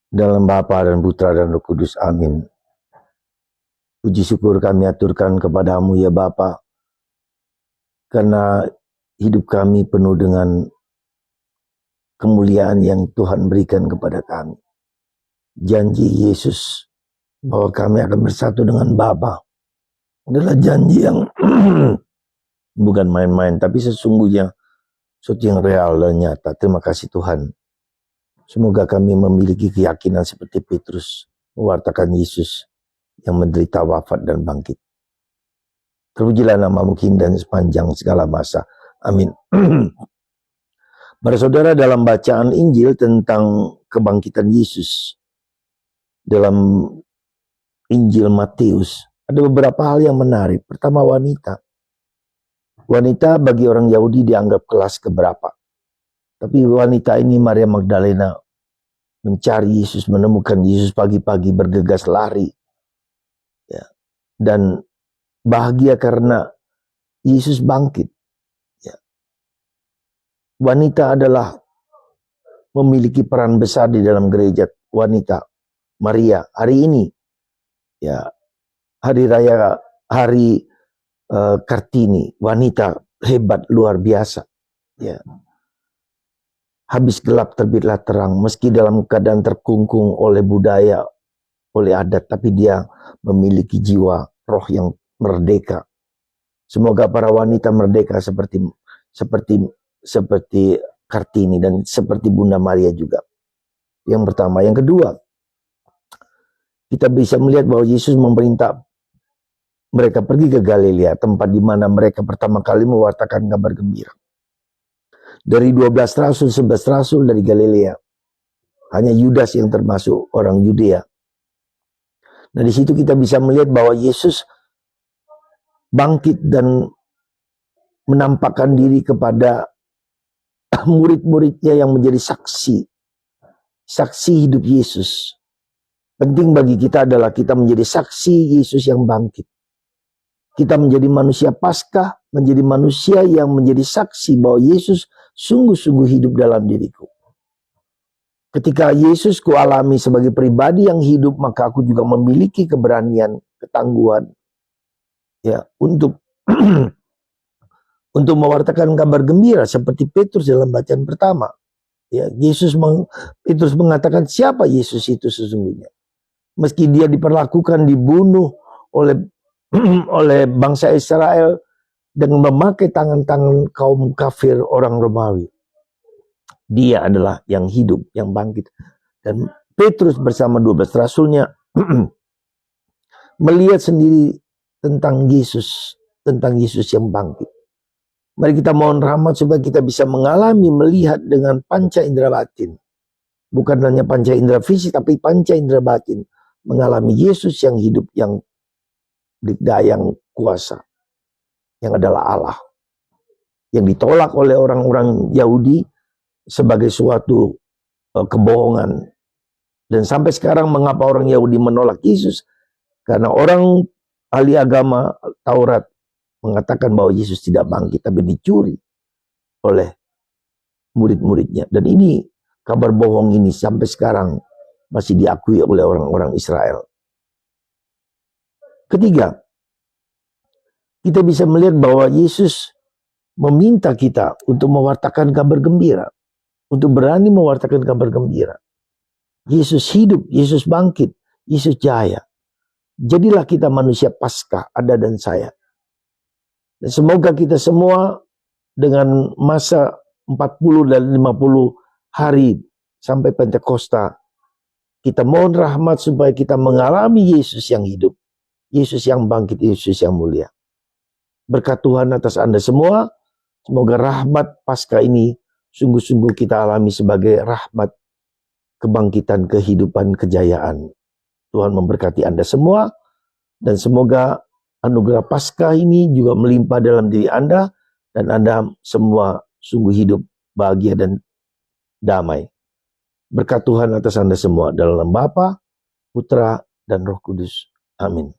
Dalam Bapa dan Putra dan Roh Kudus. Amin. Puji syukur kami aturkan kepadamu ya Bapa, karena hidup kami penuh dengan kemuliaan yang Tuhan berikan kepada kami. Janji Yesus bahwa kami akan bersatu dengan Bapa adalah janji yang bukan main-main, tapi sesungguhnya sesuatu yang real dan nyata. Terima kasih Tuhan. Semoga kami memiliki keyakinan seperti Petrus mewartakan Yesus yang menderita wafat dan bangkit. Terpujilah namamu King dan sepanjang segala masa. Amin. Para saudara, dalam bacaan Injil tentang kebangkitan Yesus dalam Injil Matius, ada beberapa hal yang menarik. Pertama, wanita. Wanita bagi orang Yahudi dianggap kelas keberapa. Tapi wanita ini, Maria Magdalena, mencari Yesus, menemukan Yesus pagi-pagi bergegas lari. Ya. Dan bahagia karena Yesus bangkit. Ya. Wanita adalah memiliki peran besar di dalam gereja. Wanita, Maria, hari ini, ya, hari raya, hari Kartini, wanita hebat luar biasa. Ya. Habis gelap terbitlah terang, meski dalam keadaan terkungkung oleh budaya, oleh adat, tapi dia memiliki jiwa roh yang merdeka. Semoga para wanita merdeka seperti Kartini dan seperti Bunda Maria juga. Yang pertama. Yang kedua, kita bisa melihat bahwa Yesus memerintah mereka pergi ke Galilea, tempat di mana mereka pertama kali mewartakan kabar gembira. Dari 12 rasul, 11 rasul dari Galilea, hanya Yudas yang termasuk orang Yudea. Nah, di situ kita bisa melihat bahwa Yesus bangkit dan menampakkan diri kepada murid-muridnya yang menjadi saksi hidup Yesus. Penting bagi kita adalah kita menjadi saksi Yesus yang bangkit. Kita menjadi manusia Paskah, menjadi manusia yang menjadi saksi bahwa Yesus sungguh-sungguh hidup dalam diriku. Ketika Yesus kualami sebagai pribadi yang hidup, maka aku juga memiliki keberanian, ketangguhan, ya, untuk untuk mewartakan kabar gembira seperti Petrus dalam bacaan pertama. Ya, Petrus mengatakan siapa Yesus itu sesungguhnya. Meski dia diperlakukan, dibunuh oleh bangsa Israel dengan memakai tangan-tangan kaum kafir orang Romawi. Dia adalah yang hidup, yang bangkit. Dan Petrus bersama 12 rasulnya melihat sendiri tentang Yesus yang bangkit. Mari kita mohon rahmat supaya kita bisa mengalami, melihat dengan panca indera batin. Bukan hanya panca indera fisik, tapi panca indera batin. Mengalami Yesus yang hidup, yang dikdaya, yang kuasa, yang adalah Allah, yang ditolak oleh orang-orang Yahudi sebagai suatu kebohongan. Dan sampai sekarang mengapa orang Yahudi menolak Yesus? Karena orang ahli agama Taurat mengatakan bahwa Yesus tidak bangkit, tapi dicuri oleh murid-muridnya. Dan ini, kabar bohong ini sampai sekarang masih diakui oleh orang-orang Israel. Ketiga, kita bisa melihat bahwa Yesus meminta kita untuk mewartakan kabar gembira, untuk berani mewartakan kabar gembira. Yesus hidup, Yesus bangkit, Yesus jaya. Jadilah kita manusia Paskah, Anda dan saya. Dan semoga kita semua dengan masa 40 dan 50 hari sampai Pentakosta, kita mohon rahmat supaya kita mengalami Yesus yang hidup, Yesus yang bangkit, Yesus yang mulia. Berkat Tuhan atas Anda semua. Semoga rahmat Paskah ini sungguh-sungguh kita alami sebagai rahmat kebangkitan, kehidupan, kejayaan. Tuhan memberkati Anda semua. Dan semoga anugerah Paskah ini juga melimpah dalam diri Anda. Dan Anda semua sungguh hidup bahagia dan damai. Berkat Tuhan atas Anda semua. Dalam Bapa, Putra, dan Roh Kudus. Amin.